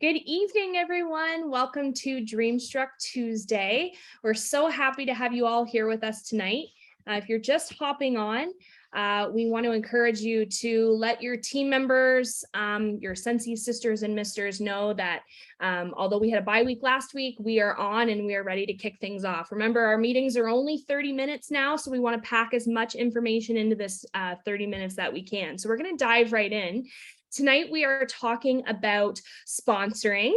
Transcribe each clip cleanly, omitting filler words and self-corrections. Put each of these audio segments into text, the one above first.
Good evening, everyone. Welcome to Dreamstruck Tuesday. We're so happy to have you all here with us tonight. If you're just hopping on, we want to encourage you to let your team members, your Scentsy sisters and misters know that although we had a bye week last week, we are on and we are ready to kick things off. Remember, our meetings are only 30 minutes now, so we want to pack as much information into this 30 minutes that we can. So we're going to dive right in. Tonight, we are talking about sponsoring.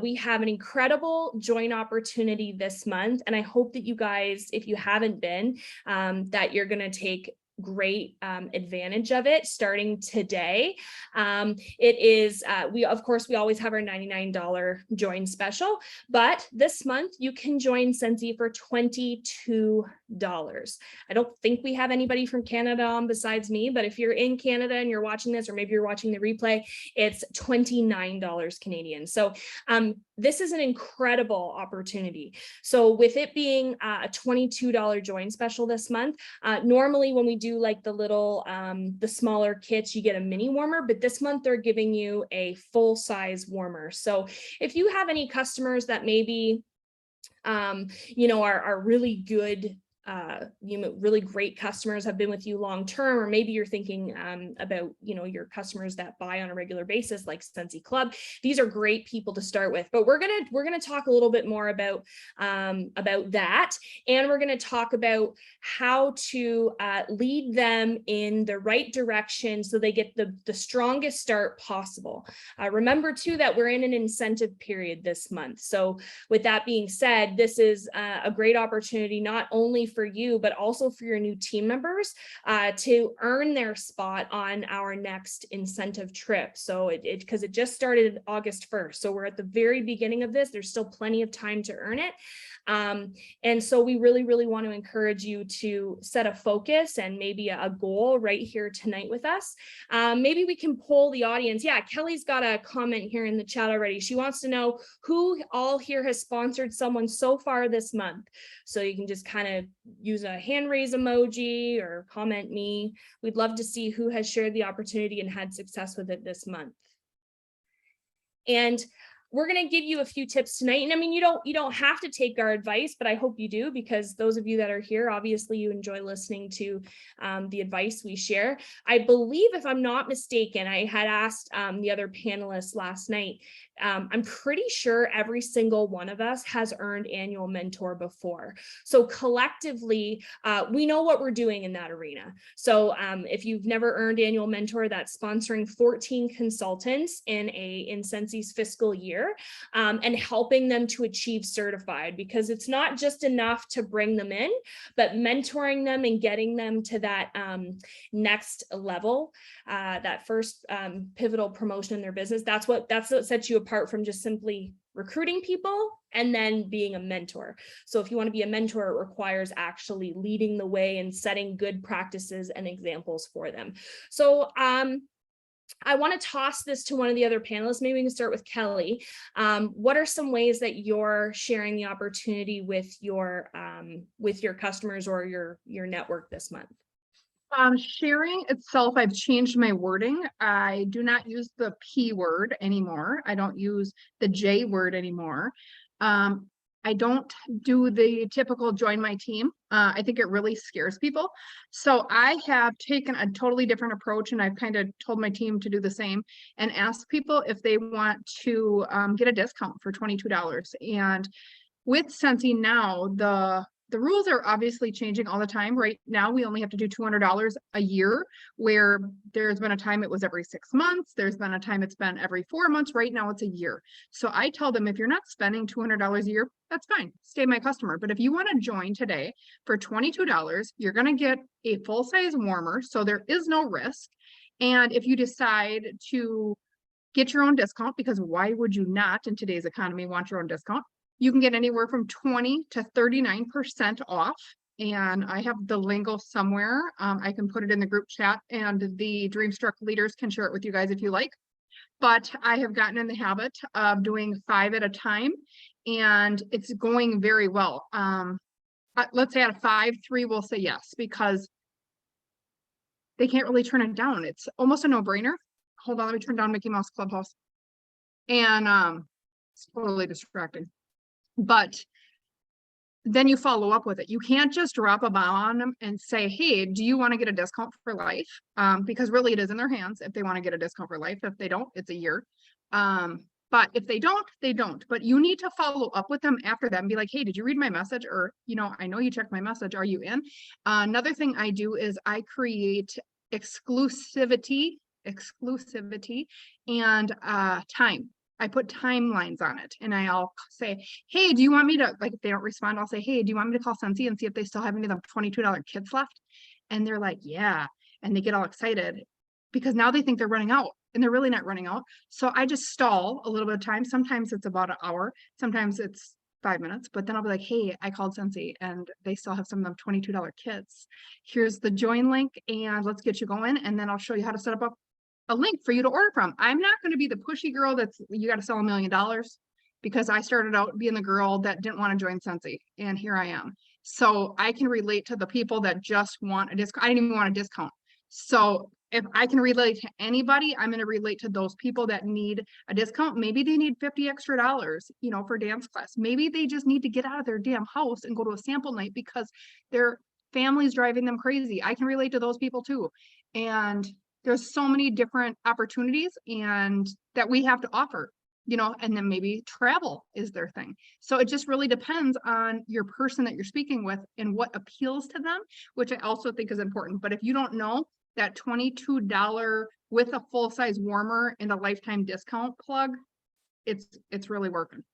We have an incredible join opportunity this month, and I hope that you guys, if you haven't been, that you're going to take great advantage of it starting today. It is, we always have our $99 join special, but this month you can join Scentsy for $22. I don't think we have anybody from Canada on besides me, but if you're in Canada and you're watching this, or maybe you're watching the replay, it's $29 Canadian. So this is an incredible opportunity. So with it being a $22 join special this month, normally when we do like the little, the smaller kits, you get a mini warmer, but this month they're giving you a full size warmer. So if you have any customers that maybe, are really good, really great customers, have been with you long term, or maybe you're thinking about your customers that buy on a regular basis, like Scentsy Club. These are great people to start with, but we're gonna talk a little bit more about that, and we're gonna talk about how to lead them in the right direction so they get the strongest start possible. Remember too that we're in an incentive period this month. So with that being said, this is a great opportunity not only for you, but also for your new team members to earn their spot on our next incentive trip. So because it just started August 1st. So we're at the very beginning of this. There's still plenty of time to earn it. And so we really, really want to encourage you to set a focus and maybe a goal right here tonight with us. Maybe we can poll the audience. Yeah, Kelly's got a comment here in the chat already. She wants to know who all here has sponsored someone so far this month. So you can just kind of use a hand raise emoji or comment me. We'd love to see who has shared the opportunity and had success with it this month. And we're going to give you a few tips tonight. And I mean, you don't have to take our advice, but I hope you do, because those of you that are here, obviously you enjoy listening to the advice we share. I believe, if I'm not mistaken, I had asked the other panelists last night, I'm pretty sure every single one of us has earned annual mentor before. So collectively, we know what we're doing in that arena. So if you've never earned annual mentor, that's sponsoring 14 consultants in Scentsy's fiscal year. And helping them to achieve certified, because it's not just enough to bring them in, but mentoring them and getting them to that next level, that first pivotal promotion in their business. That's what sets you apart from just simply recruiting people and then being a mentor. So if you want to be a mentor, it requires actually leading the way and setting good practices and examples for them. So I want to toss this to one of the other panelists. Maybe we can start with Kelly. What are some ways that you're sharing the opportunity with your customers or your network this month? Sharing itself, I've changed my wording. I do not use the P word anymore. I don't use the J word anymore. I don't do the typical join my team. I think it really scares people. So I have taken a totally different approach, and I've kind of told my team to do the same and ask people if they want to get a discount for $22. And with Scentsy now, the rules are obviously changing all the time. Right now, we only have to do $200 a year, where there's been a time it was every 6 months. There's been a time it's been every 4 months. Right now, it's a year. So I tell them, if you're not spending $200 a year, that's fine. Stay my customer. But if you want to join today for $22, you're going to get a full-size warmer. So there is no risk. And if you decide to get your own discount, because why would you not in today's economy want your own discount? You can get anywhere from 20 to 39% off. And I have the lingo somewhere. I can put it in the group chat, and the Dreamstruck leaders can share it with you guys if you like. But I have gotten in the habit of doing 5 at a time, and it's going very well. Let's say out of 5, 3 will say yes, because they can't really turn it down. It's almost a no-brainer. Hold on, let me turn down Mickey Mouse Clubhouse. And it's totally distracting. But then you follow up with it. You can't just drop a bomb on them and say, hey, do you want to get a discount for life? Because really it is in their hands if they want to get a discount for life. If they don't, it's a year. But if they don't, they don't. But you need to follow up with them after that and be like, hey, did you read my message? Or, I know you checked my message. Are you in? Another thing I do is I create exclusivity and time. I put timelines on it, and I'll say, hey, do you want me to, like, if they don't respond, I'll say, hey, do you want me to call Scentsy and see if they still have any of them $22 kits left? And they're like, yeah. And they get all excited because now they think they're running out, and they're really not running out. So I just stall a little bit of time. Sometimes it's about an hour. Sometimes it's 5 minutes, but then I'll be like, hey, I called Scentsy and they still have some of them $22 kits. Here's the join link and let's get you going. And then I'll show you how to set up a link for you to order from. I'm not going to be the pushy girl that's, you got to sell $1 million, because I started out being the girl that didn't want to join Scentsy, and here I am. So I can relate to the people that just want a discount. I didn't even want a discount. So if I can relate to anybody, I'm going to relate to those people that need a discount. Maybe they need $50 extra, for dance class. Maybe they just need to get out of their damn house and go to a sample night because their family's driving them crazy. I can relate to those people too. And there's so many different opportunities and that we have to offer, and then maybe travel is their thing. So it just really depends on your person that you're speaking with and what appeals to them, which I also think is important. But if you don't know that $22 with a full-size warmer and a lifetime discount plug, it's really working.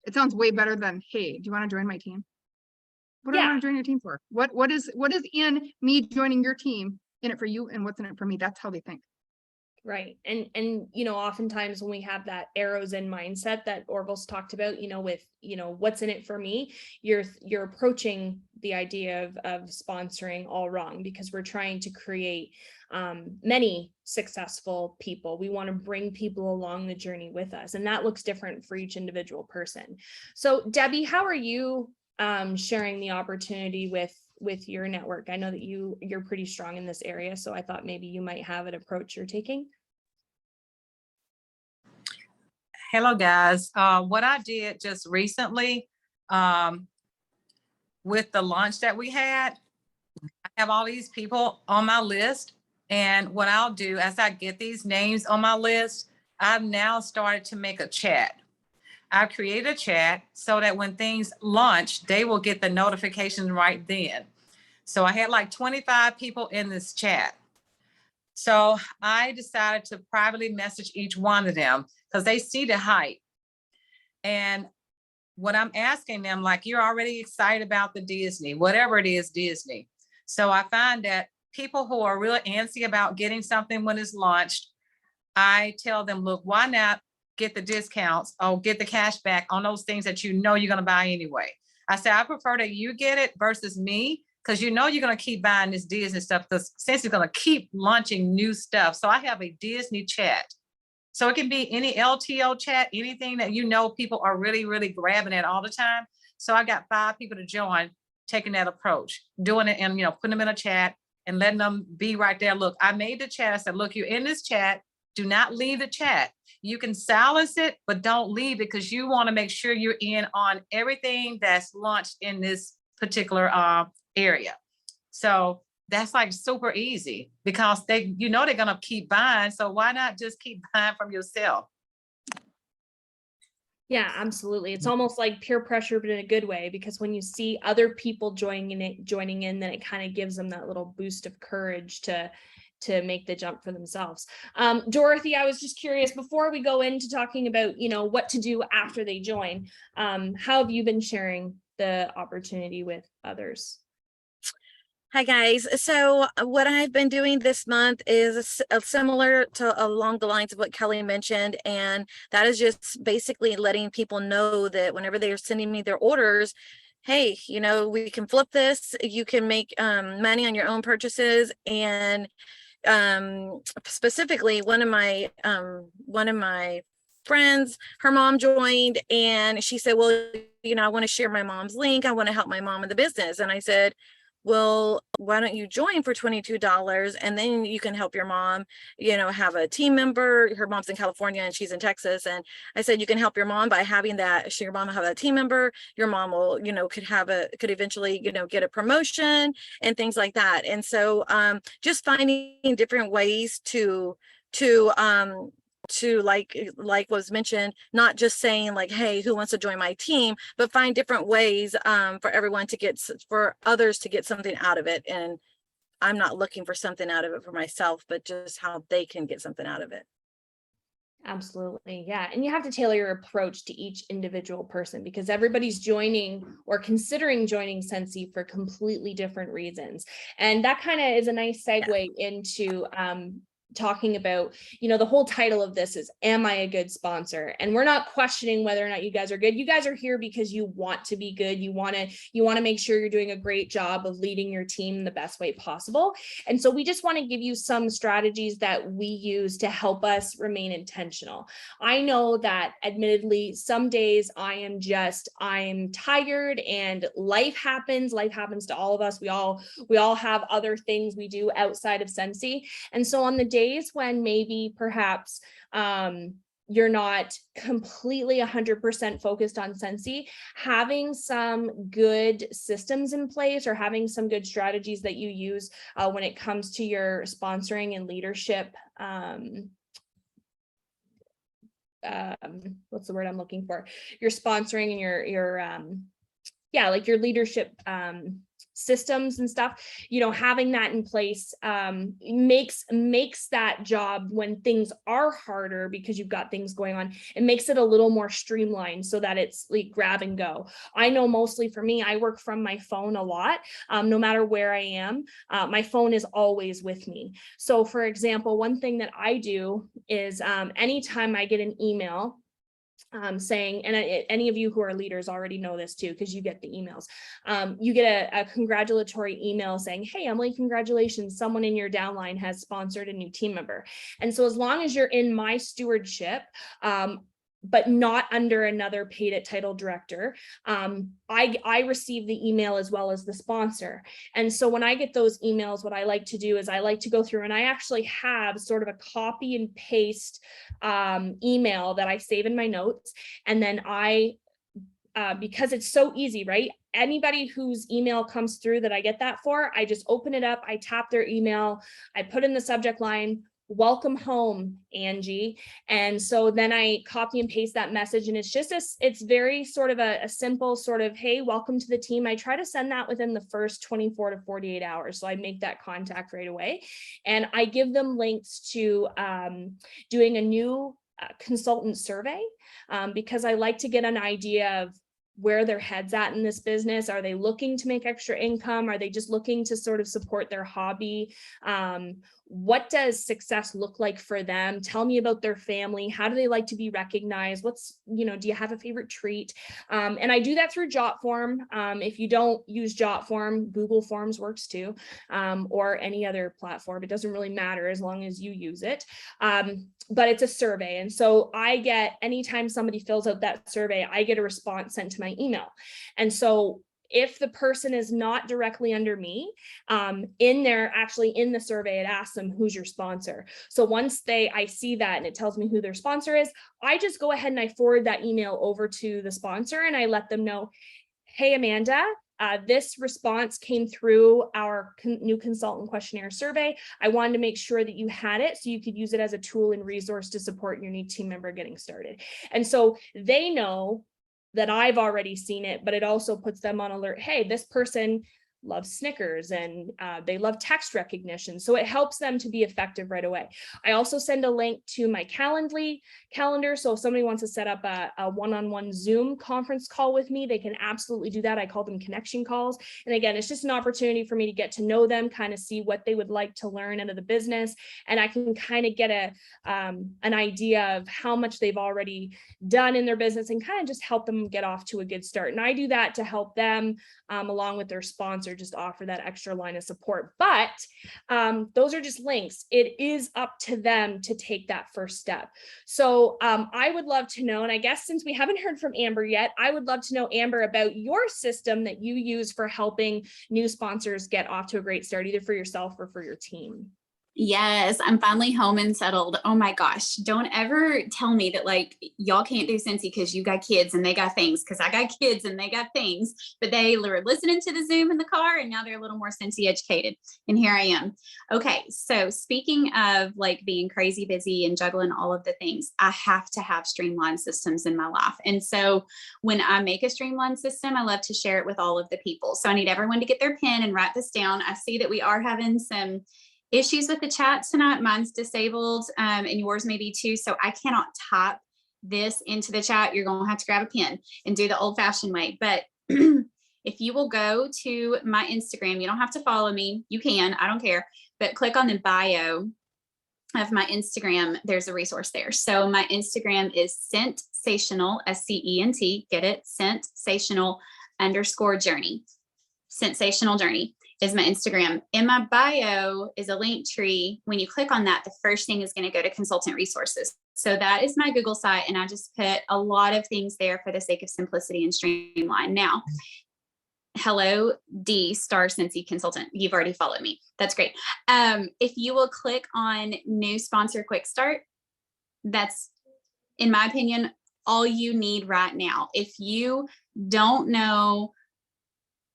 It sounds way better than, hey, do you want to join my team? What do I want to join your team for? What is in me joining your team in it for you, and what's in it for me? That's how they think. Right. And oftentimes when we have that arrows in mindset that Orville's talked about, with, what's in it for me, you're approaching the idea of sponsoring all wrong, because we're trying to create many successful people. We want to bring people along the journey with us, and that looks different for each individual person. So Debbie, how are you sharing the opportunity with your network? I know that you're pretty strong in this area, so I thought maybe you might have an approach you're taking. Hello guys. What I did just recently with the launch that we had, I have all these people on my list, and what I'll do as I get these names on my list, I've now started to make a chat. I've created a chat so that when things launch, they will get the notification right then. So I had like 25 people in this chat. So I decided to privately message each one of them because they see the hype. And what I'm asking them, like, you're already excited about the Disney, whatever it is, Disney. So I find that people who are really antsy about getting something when it's launched, I tell them, look, why not get the discounts or get the cash back on those things that you're going to buy anyway. I say, I prefer that you get it versus me, because you're going to keep buying this Disney stuff because Scentsy going to keep launching new stuff. So I have a Disney chat. So it can be any LTO chat, anything that people are really, really grabbing at all the time. So I got 5 people to join, taking that approach, doing it and, putting them in a chat and letting them be right there. Look, I made the chat. I said, look, you're in this chat. Do not leave the chat. You can silence it, but don't leave, because you want to make sure you're in on everything that's launched in this particular area. So that's like super easy, because they're going to keep buying. So why not just keep buying from yourself? Yeah, absolutely. It's almost like peer pressure, but in a good way, because when you see other people joining in, then it kind of gives them that little boost of courage to make the jump for themselves. Dorothy, I was just curious, before we go into talking about, what to do after they join, how have you been sharing the opportunity with others? Hi guys. So what I've been doing this month is similar to along the lines of what Kelly mentioned, and that is just basically letting people know that whenever they're sending me their orders, hey, we can flip this. You can make money on your own purchases. And specifically, one of my friends, her mom joined, and she said, well, I want to share my mom's link. I want to help my mom in the business. And I said, well, why don't you join for $22 and then you can help your mom, have a team member. Her mom's in California and she's in Texas. And I said, you can help your mom by having that. Your mom will have a team member. Your mom will, could eventually, get a promotion and things like that. And so just finding different ways to like was mentioned, not just saying like, hey, who wants to join my team, but find different ways for everyone for others to get something out of it. And I'm not looking for something out of it for myself, but just how they can get something out of it. Absolutely. Yeah. And you have to tailor your approach to each individual person, because everybody's joining or considering joining Scentsy for completely different reasons. And that kind of is a nice segue into talking about, the whole title of this is, am I a good sponsor? And we're not questioning whether or not you guys are good. You guys are here because you want to be good. You want to make sure you're doing a great job of leading your team in the best way possible. And so we just want to give you some strategies that we use to help us remain intentional. I know that admittedly, some days I'm tired and life happens to all of us. We all have other things we do outside of Scentsy. And so on the days when maybe perhaps you're not completely 100% focused on Scentsy, having some good systems in place or having some good strategies that you use when it comes to your sponsoring and leadership. What's the word I'm looking for? Your sponsoring and your leadership systems and stuff, having that in place makes that job, when things are harder because you've got things going on, it makes it a little more streamlined so that it's like grab and go. I know mostly for me, I work from my phone a lot. No matter where I am, my phone is always with me. So for example, one thing that I do is anytime I get an email saying, and any of you who are leaders already know this too, because you get the emails. You get a congratulatory email saying, hey, Emily, congratulations, someone in your downline has sponsored a new team member. And so as long as you're in my stewardship, but not under another paid at title director, I receive the email as well as the sponsor. And so when I get those emails, what I like to do is I like to go through, and I actually have sort of a copy and paste email that I save in my notes. And then because it's so easy, right? Anybody whose email comes through that I get that for, I just open it up, I tap their email, I put in the subject line, welcome home, Angie. And so then I copy and paste that message. And it's very sort of a simple sort of, hey, welcome to the team. I try to send that within the first 24 to 48 hours. So I make that contact right away. And I give them links to doing a new consultant survey because I like to get an idea of where their head's at in this business. Are they looking to make extra income? Are they just looking to sort of support their hobby? What does success look like for them? Tell me about their family. How do they like to be recognized? Do you have a favorite treat? And I do that through Jotform. If you don't use Jotform, Google Forms works too, or any other platform. It doesn't really matter as long as you use it. But it's a survey. And so anytime somebody fills out that survey, I get a response sent to my email. And so if the person is not directly under me, in the survey, it asks them, who's your sponsor? So once I see that and it tells me who their sponsor is, I just go ahead and I forward that email over to the sponsor and I let them know, hey, Amanda, this response came through our new consultant questionnaire survey. I wanted to make sure that you had it so you could use it as a tool and resource to support your new team member getting started. And so they know that I've already seen it, but it also puts them on alert. Hey, this person loves Snickers and they love text recognition. So it helps them to be effective right away. I also send a link to my calendar. So if somebody wants to set up a one-on-one Zoom conference call with me, they can absolutely do that. I call them connection calls. And again, it's just an opportunity for me to get to know them, kind of see what they would like to learn out of the business. And I can kind of get an idea of how much they've already done in their business and kind of just help them get off to a good start. And I do that to help them along with their sponsors sponsor, just offer that extra line of support. But those are just links. It is up to them to take that first step. So I would love to know, and I guess since we haven't heard from Amber yet, I would love to know, Amber, about your system that you use for helping new sponsors get off to a great start, either for yourself or for your team. Yes, I'm finally home and settled. Oh my gosh. Don't ever tell me that like y'all can't do Scentsy because you got kids and they got things, because I got kids and they got things, but they were listening to the Zoom in the car and now they're a little more Scentsy educated. And here I am. Okay. So speaking of like being crazy busy and juggling all of the things, I have to have streamlined systems in my life. And so when I make a streamlined system, I love to share it with all of the people. So I need everyone to get their pen and write this down. I see that we are having some issues with the chat tonight. Mine's disabled and yours may be too. So I cannot type this into the chat. You're going to have to grab a pen and do the old fashioned way. But if you will go to my Instagram, you don't have to follow me. You can, I don't care, but click on the bio of my Instagram. There's a resource there. So my Instagram is Scentsational, SCENT, get it? Scentsational_journey. Scentsational journey is my Instagram. In my bio is a link tree. When you click on that, the first thing is going to go to consultant resources. So that is my Google site. And I just put a lot of things there for the sake of simplicity and streamline. Now, hello, D Star Scentsy Consultant. You've already followed me. That's great. If you will click on new sponsor quick start, that's, in my opinion, all you need right now. If you don't know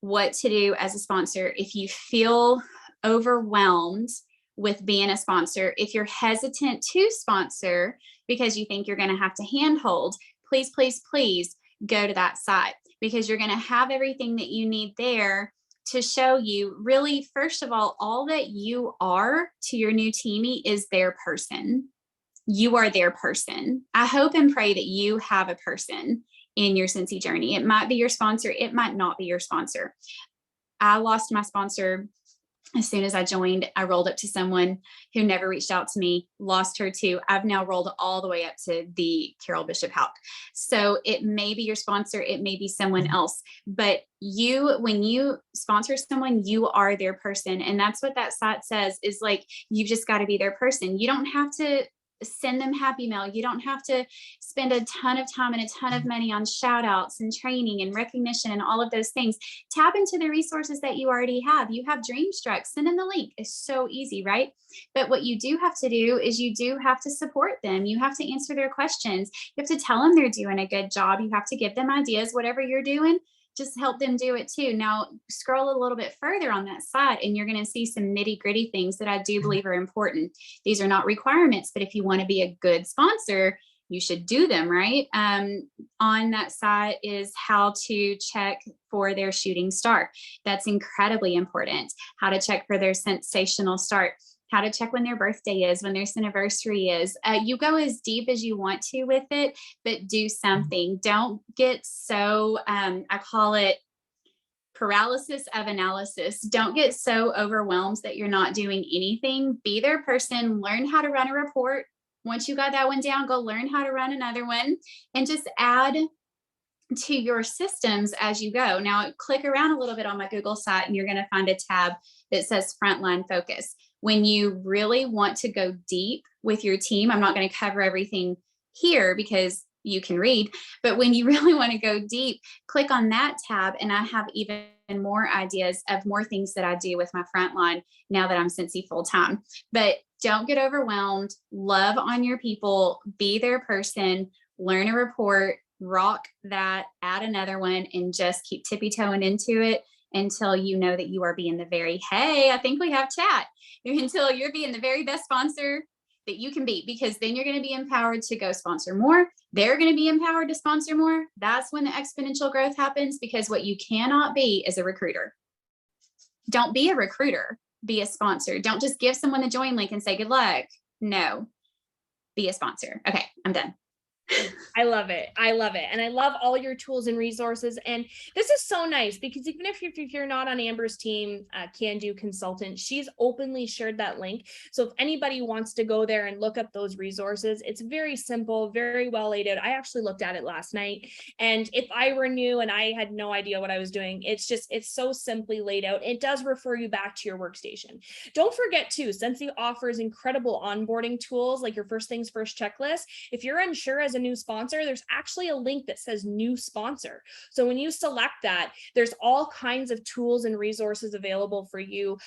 what to do as a sponsor, if you feel overwhelmed with being a sponsor, if you're hesitant to sponsor because you think you're going to have to handhold, please, please, please go to that site, because you're going to have everything that you need there to show you really, first of all that you are to your new teamie is their person. You are their person. I hope and pray that you have a person in your Scentsy journey. It might be your sponsor. It might not be your sponsor. I lost my sponsor as soon as I joined. I rolled up to someone who never reached out to me, lost her too. I've now rolled all the way up to the Carol Bishop Houck. So it may be your sponsor. It may be someone else, but you, when you sponsor someone, you are their person. And that's what that site says, is like, you've just got to be their person. You don't have to send them happy mail. You don't have to spend a ton of time and a ton of money on shout outs and training and recognition and all of those things. Tap into the resources that you already have. You have Dreamstruck, send them the link. It's so easy, right? But what you do have to do is you do have to support them. You have to answer their questions. You have to tell them they're doing a good job. You have to give them ideas, whatever you're doing. Just help them do it too. Now scroll a little bit further on that side and you're going to see some nitty gritty things that I do believe are important. These are not requirements, but if you want to be a good sponsor, you should do them, right? On that side is how to check for their shooting star. That's incredibly important. How to check for their sensational start. How to check when their birthday is, when their anniversary is. You go as deep as you want to with it, but do something. Don't get so, I call it paralysis of analysis. Don't get so overwhelmed that you're not doing anything. Be their person, learn how to run a report. Once you got that one down, go learn how to run another one and just add to your systems as you go. Now click around a little bit on my Google site and you're going to find a tab that says Frontline Focus. When you really want to go deep with your team, I'm not going to cover everything here because you can read, but when you really want to go deep, click on that tab and I have even more ideas of more things that I do with my frontline now that I'm Scentsy full time. But don't get overwhelmed, love on your people, be their person, learn a report, rock that, add another one, and just keep tippy-toeing into it until you know that you are being the very, hey, I think we have chat, until you're being the very best sponsor that you can be, because then you're going to be empowered to go sponsor more. They're going to be empowered to sponsor more. That's when the exponential growth happens, because what you cannot be is a recruiter. Don't be a recruiter, be a sponsor. Don't just give someone the join link and say good luck. No, be a sponsor. Okay, I'm done. I love it. I love it. And I love all your tools and resources. And this is so nice because even if you're not on Amber's team, Can Do Consultant, she's openly shared that link. So if anybody wants to go there and look up those resources, it's very simple, very well laid out. I actually looked at it last night. And if I were new and I had no idea what I was doing, it's so simply laid out. It does refer you back to your workstation. Don't forget too, Scentsy offers incredible onboarding tools like your first things first checklist. If you're unsure as a new sponsor, there's actually a link that says new sponsor. So when you select that, there's all kinds of tools and resources available for you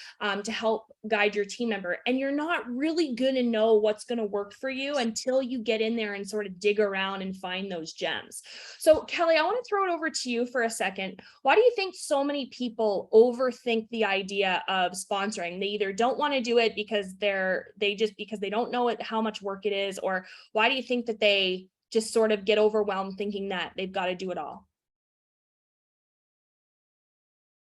to help guide your team member. And you're not really going to know what's going to work for you until you get in there and sort of dig around and find those gems. So Kelly, I want to throw it over to you for a second. Why do you think so many people overthink the idea of sponsoring? They either don't want to do it because because they don't know how much work it is, or why do you think that they just sort of get overwhelmed thinking that they've got to do it all?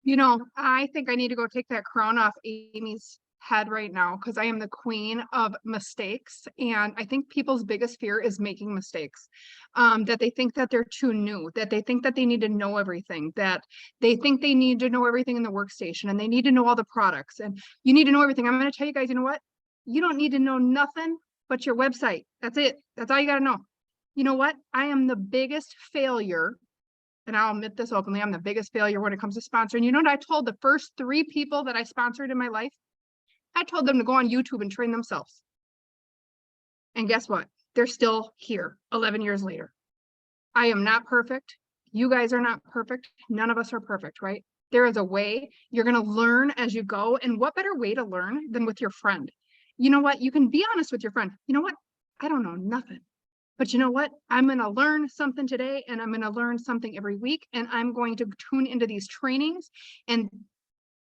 You know, I think I need to go take that crown off Amy's head right now because I am the queen of mistakes. And I think people's biggest fear is making mistakes, that they think that they're too new, that they think that they need to know everything, that they think they need to know everything in the workstation and they need to know all the products and you need to know everything. I'm going to tell you guys, you know what? You don't need to know nothing but your website. That's it. That's all you got to know. You know what? I am the biggest failure, and I'll admit this openly. I'm the biggest failure when it comes to sponsoring. You know what I told the first 3 people that I sponsored in my life? I told them to go on YouTube and train themselves. And guess what? They're still here 11 years later. I am not perfect. You guys are not perfect. None of us are perfect, right? There is a way. You're going to learn as you go. And what better way to learn than with your friend? You know what? You can be honest with your friend. You know what? I don't know nothing. But you know what? I'm going to learn something today and I'm going to learn something every week. And I'm going to tune into these trainings. And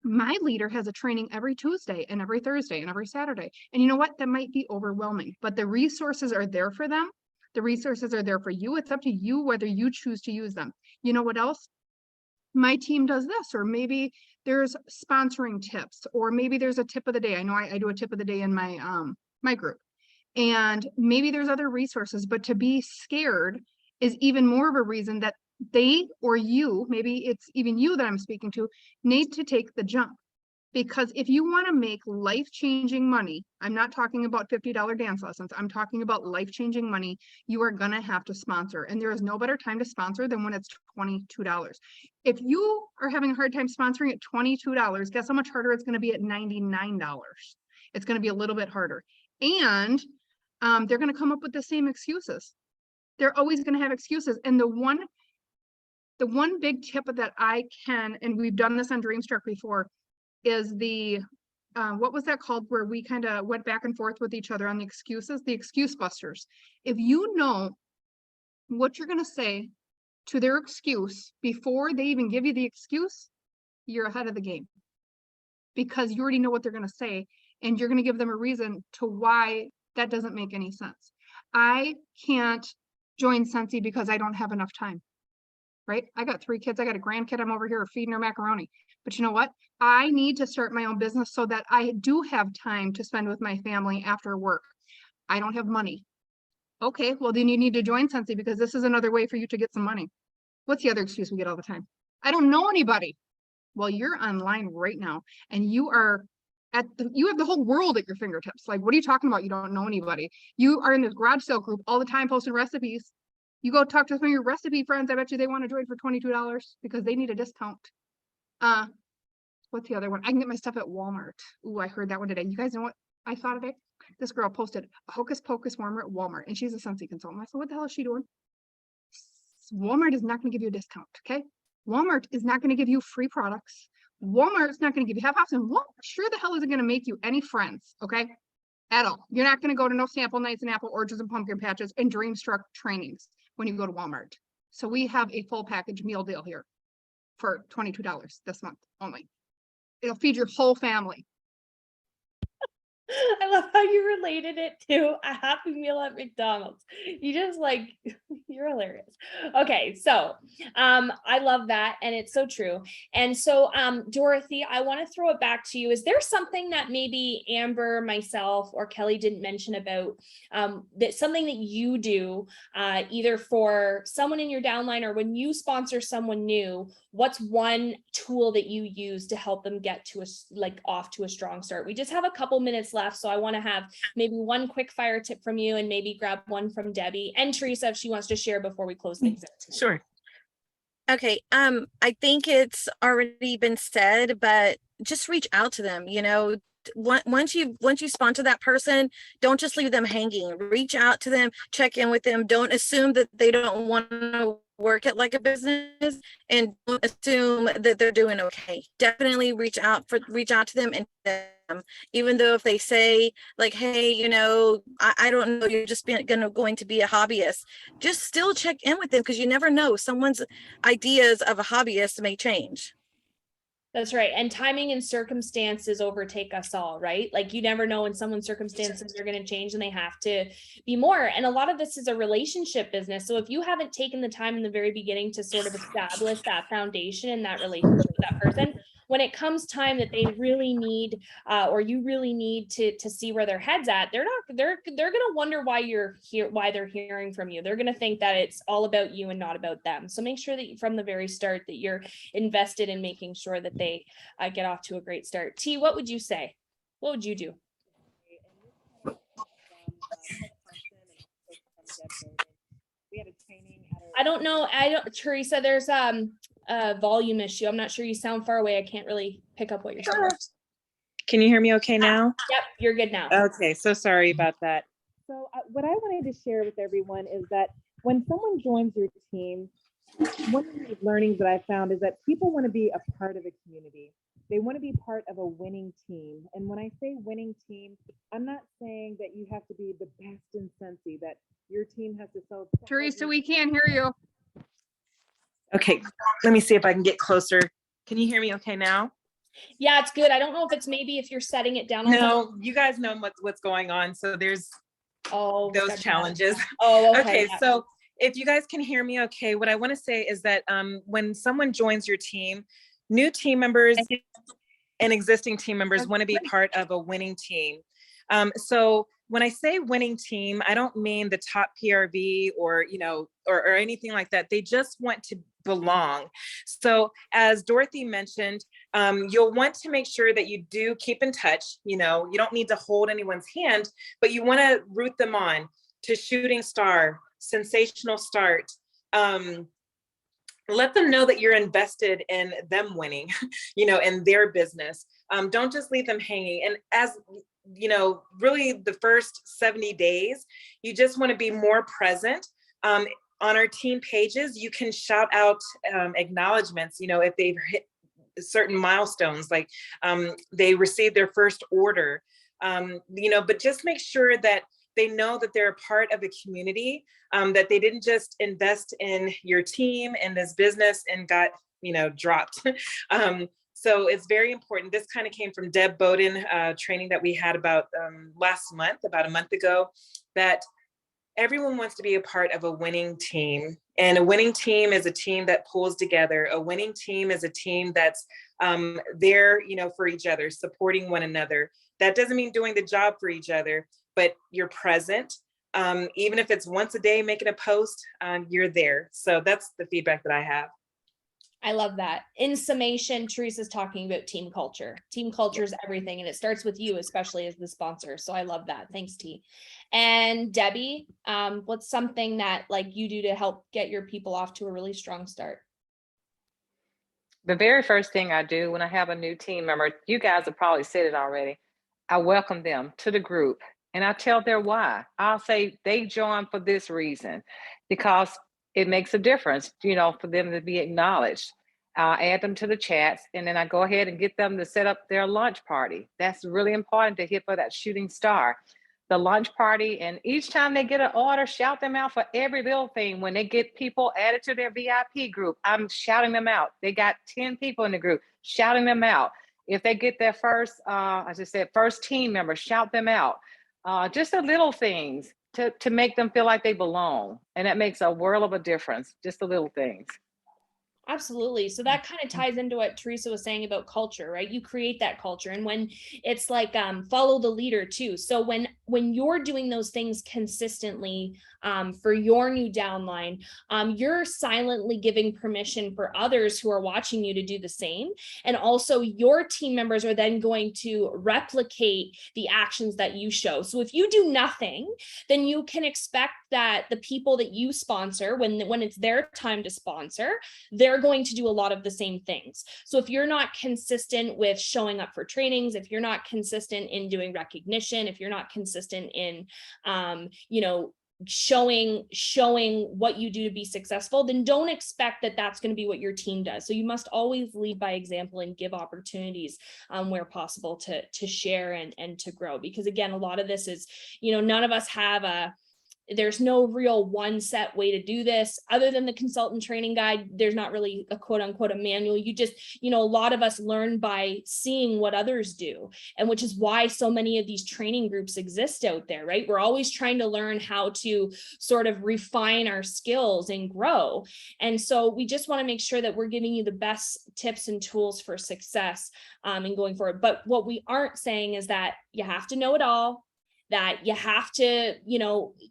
my leader has a training every Tuesday and every Thursday and every Saturday. And you know what? That might be overwhelming, but the resources are there for them. The resources are there for you. It's up to you whether you choose to use them. You know what else? My team does this, or maybe there's sponsoring tips, or maybe there's a tip of the day. I know I do a tip of the day in my my group. And maybe there's other resources, but to be scared is even more of a reason that they or you, maybe it's even you that I'm speaking to, need to take the jump. Because if you want to make life-changing money, I'm not talking about $50 dance lessons. I'm talking about life-changing money. You are going to have to sponsor. And there is no better time to sponsor than when it's $22. If you are having a hard time sponsoring at $22, guess how much harder it's going to be at $99? It's going to be a little bit harder. And they're going to come up with the same excuses. They're always going to have excuses. And the one big tip that I can, and we've done this on Dreamstruck before, is the, what was that called, where we kind of went back and forth with each other on the excuses, the excuse busters. If you know what you're going to say to their excuse before they even give you the excuse, you're ahead of the game. Because you already know what they're going to say, and you're going to give them a reason to why that doesn't make any sense. I can't join Scentsy because I don't have enough time, right? I got 3 kids. I got a grandkid. I'm over here feeding her macaroni. But you know what? I need to start my own business so that I do have time to spend with my family after work. I don't have money. Okay, well then you need to join Scentsy because this is another way for you to get some money. What's the other excuse we get all the time? I don't know anybody. Well, you're online right now and you are you have the whole world at your fingertips. Like, what are you talking about? You don't know anybody. You are in this garage sale group all the time posting recipes. You go talk to some of your recipe friends. I bet you they want to join for $22 because they need a discount. What's the other one? I can get my stuff at Walmart. Ooh, I heard that one today. You guys know what I saw today? This girl posted a Hocus Pocus warmer at Walmart and she's a Scentsy consultant. I said, what the hell is she doing? Walmart is not going to give you a discount. Okay. Walmart is not going to give you free products. Walmart's not going to give you half off, and Walmart sure the hell isn't going to make you any friends, okay? At all. You're not going to go to no sample nights and apple orchards and pumpkin patches and Dreamstruck trainings when you go to Walmart. So we have a full package meal deal here for $22 this month only. It'll feed your whole family. I love how you related it to a Happy Meal at McDonald's. You just like, you're hilarious. Okay, so I love that, and it's so true. And so Dorothy, I want to throw it back to you. Is there something that maybe Amber, myself, or Kelly didn't mention about that something that you do either for someone in your downline or when you sponsor someone new? What's one tool that you use to help them get to off to a strong start? We just have a couple minutes left, so I want to have maybe one quick fire tip from you and maybe grab one from Debbie and Teresa if she wants to share before we close things out. Sure. Okay, I think it's already been said, but just reach out to them, once you sponsor that person, don't just leave them hanging. Reach out to them, check in with them. Don't assume that they don't want to work it like a business, and don't assume that they're doing okay. Definitely reach out to them, and even though if they say like, hey, I don't know, you're just going to be a hobbyist, just still check in with them, because you never know, someone's ideas of a hobbyist may change. That's right. And timing and circumstances overtake us all, right? Like you never know when someone's circumstances are going to change and they have to be more. And a lot of this is a relationship business. So if you haven't taken the time in the very beginning to sort of establish that foundation and that relationship with that person, when it comes time that they really need or you really need to see where their head's at, they're going to wonder why you're here, why they're hearing from you. They're going to think that it's all about you and not about them. So make sure that from the very start that you're invested in making sure that they get off to a great start. T, what would you say? What would you do? I don't know. Teresa, there's a volume issue. I'm not sure, you sound far away. I can't really pick up what you're saying. Can you hear me okay now? Yep, you're good now. Okay, so sorry about that. So what I wanted to share with everyone is that when someone joins your team, one of the learnings that I found is that people want to be a part of a community. They want to be part of a winning team. And when I say winning team, I'm not saying that you have to be the best in Scentsy, that your team has to sell. Teresa, we can't hear you. Okay, let me see if I can get closer. Can you hear me okay now? Yeah, it's good. I don't know if it's maybe if you're setting it down. No, you guys know what's going on. So there's those challenges. Oh, okay. Yeah. So if you guys can hear me okay, what I want to say is that when someone joins your team, new team members and existing team members want to be part of a winning team. So when I say winning team, I don't mean the top PRV or anything like that. They just want to belong. So as Dorothy mentioned, you'll want to make sure that you do keep in touch. You don't need to hold anyone's hand, but you want to root them on to Shooting Star, Sensational Start. Let them know that you're invested in them winning, in their business. Don't just leave them hanging. And as really the first 70 days, you just want to be more present. On our team pages, you can shout out acknowledgements, if they've hit certain milestones, like they received their first order, but just make sure that they know that they're a part of a community, that they didn't just invest in your team and this business and got, dropped. So it's very important. This kind of came from Deb Bowden training that we had about a month ago, that everyone wants to be a part of a winning team. And a winning team is a team that pulls together. A winning team is a team that's there, for each other, supporting one another. That doesn't mean doing the job for each other, but you're present. Even if it's once a day making a post, you're there. So that's the feedback that I have. I love that. In summation, Teresa's talking about team culture. Team culture is everything, and it starts with you, especially as the sponsor. So I love that. Thanks, T. And Debbie, what's something that you do to help get your people off to a really strong start? The very first thing I do when I have a new team member, you guys have probably said it already, I welcome them to the group and I tell their why. I'll say they joined for this reason, because it makes a difference, for them to be acknowledged. I'll add them to the chats, and then I go ahead and get them to set up their lunch party. That's really important to hit for that shooting star. The lunch party, and each time they get an order, shout them out for every little thing. When they get people added to their VIP group, I'm shouting them out. They got 10 people in the group, shouting them out. If they get their first, as I said, first team member, shout them out. Just the little things to make them feel like they belong. And that makes a world of a difference, just the little things. Absolutely. So that kind of ties into what Teresa was saying about culture, right? You create that culture. And when it's like follow the leader too. So when you're doing those things consistently for your new downline, you're silently giving permission for others who are watching you to do the same. And also your team members are then going to replicate the actions that you show. So if you do nothing, then you can expect that the people that you sponsor, when it's their time to sponsor, they're going to do a lot of the same things. So if you're not consistent with showing up for trainings, if you're not consistent in doing recognition, if you're not consistent in, showing what you do to be successful, then don't expect that that's going to be what your team does. So you must always lead by example and give opportunities where possible to share and to grow. Because again, a lot of this is, none of us have there's no real one set way to do this other than the consultant training guide. There's not really a quote unquote a manual. You just, a lot of us learn by seeing what others do. And which is why so many of these training groups exist out there, right? We're always trying to learn how to sort of refine our skills and grow. And so we just want to make sure that we're giving you the best tips and tools for success in going forward. But what we aren't saying is that you have to know it all, that you have to,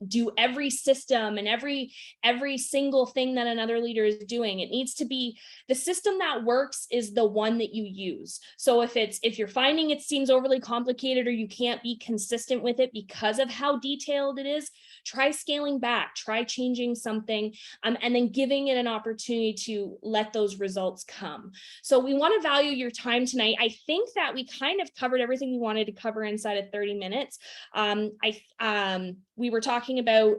do every system and every single thing that another leader is doing. It needs to be the system that works is the one that you use. So if you're finding it seems overly complicated or you can't be consistent with it because of how detailed it is, try scaling back, try changing something, and then giving it an opportunity to let those results come. So we want to value your time tonight. I think that we kind of covered everything we wanted to cover inside of 30 minutes. We were talking about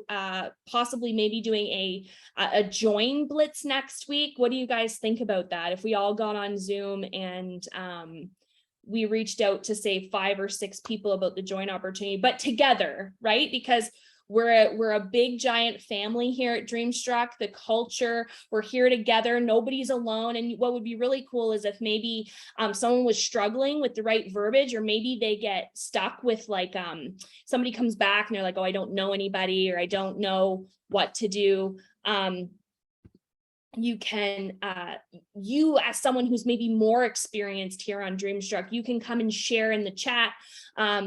possibly maybe doing a join blitz next week. What do you guys think about that? If we all got on Zoom and we reached out to say 5 or 6 people about the join opportunity, but together, right? Because we're a big giant family here at Dreamstruck. The culture, we're here together, nobody's alone. And what would be really cool is if maybe someone was struggling with the right verbiage, or maybe they get stuck with like somebody comes back and they're like, oh, I don't know anybody, or I don't know what to do. You can, you as someone who's maybe more experienced here on Dreamstruck, you can come and share in the chat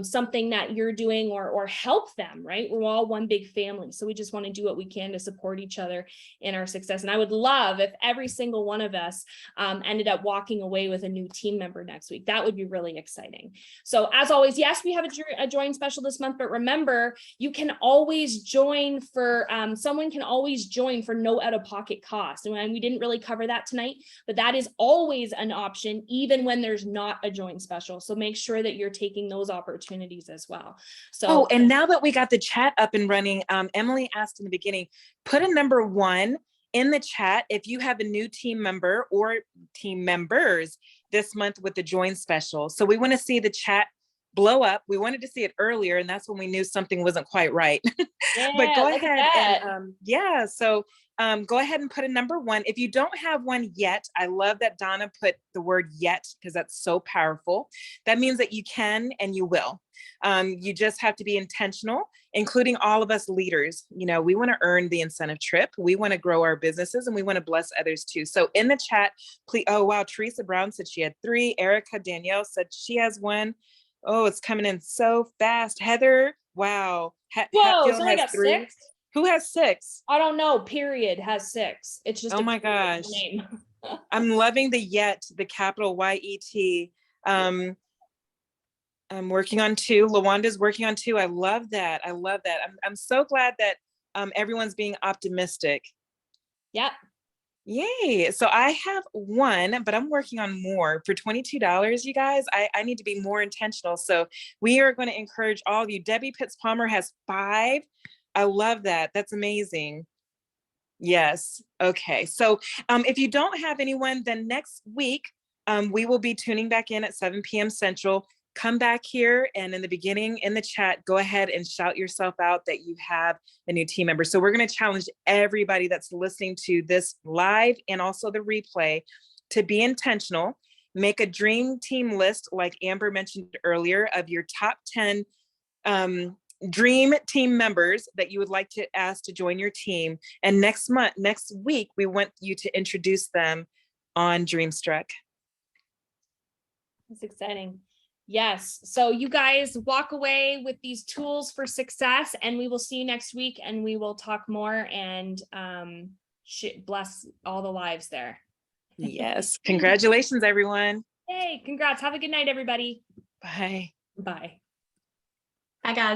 something that you're doing or help them, right? We're all one big family. So we just want to do what we can to support each other in our success. And I would love if every single one of us ended up walking away with a new team member next week. That would be really exciting. So as always, yes, we have a join special this month, but remember, you can always join for, someone can always join for no out-of-pocket cost. And we didn't really cover that tonight, but that is always an option, even when there's not a join special. So make sure that you're taking those opportunities as well. So, and now that we got the chat up and running, Emily asked in the beginning, put a number 1 in the chat if you have a new team member or team members this month with the join special. So we want to see the chat blow up. We wanted to see it earlier, and that's when we knew something wasn't quite right. yeah, but go ahead and so go ahead and put a number 1. If you don't have one yet, I love that Donna put the word yet, because that's so powerful. That means that you can and you will. You just have to be intentional, including all of us leaders. We want to earn the incentive trip. We want to grow our businesses, and we want to bless others too. So in the chat, please, oh, wow. Teresa Brown said she had 3. Erica Danielle said she has 1. Oh, it's coming in so fast. Heather, wow. Whoa, so I got 3. 6? Who has 6? I don't know. Period has 6. It's just oh my gosh. name. I'm loving the yet, the capital YET. I'm working on 2. Lawanda's working on 2. I love that. I'm so glad that everyone's being optimistic. Yep. Yay. So I have 1, but I'm working on more for $22. You guys, I need to be more intentional. So we are going to encourage all of you. Debbie Pitts Palmer has 5. I love that. That's amazing. Yes. Okay. So if you don't have anyone, then next week, we will be tuning back in at 7 p.m. Central. Come back here, and in the beginning in the chat, go ahead and shout yourself out that you have a new team member. So we're going to challenge everybody that's listening to this live and also the replay to be intentional make a dream team list, like Amber mentioned earlier, of your top 10 dream team members that you would like to ask to join your team. And next week, we want you to introduce them on Dreamstruck. That's exciting. Yes. So you guys walk away with these tools for success, and we will see you next week, and we will talk more and bless all the lives there. Yes. Congratulations, everyone. Hey, congrats. Have a good night, everybody. Bye. Bye. Bye, guys.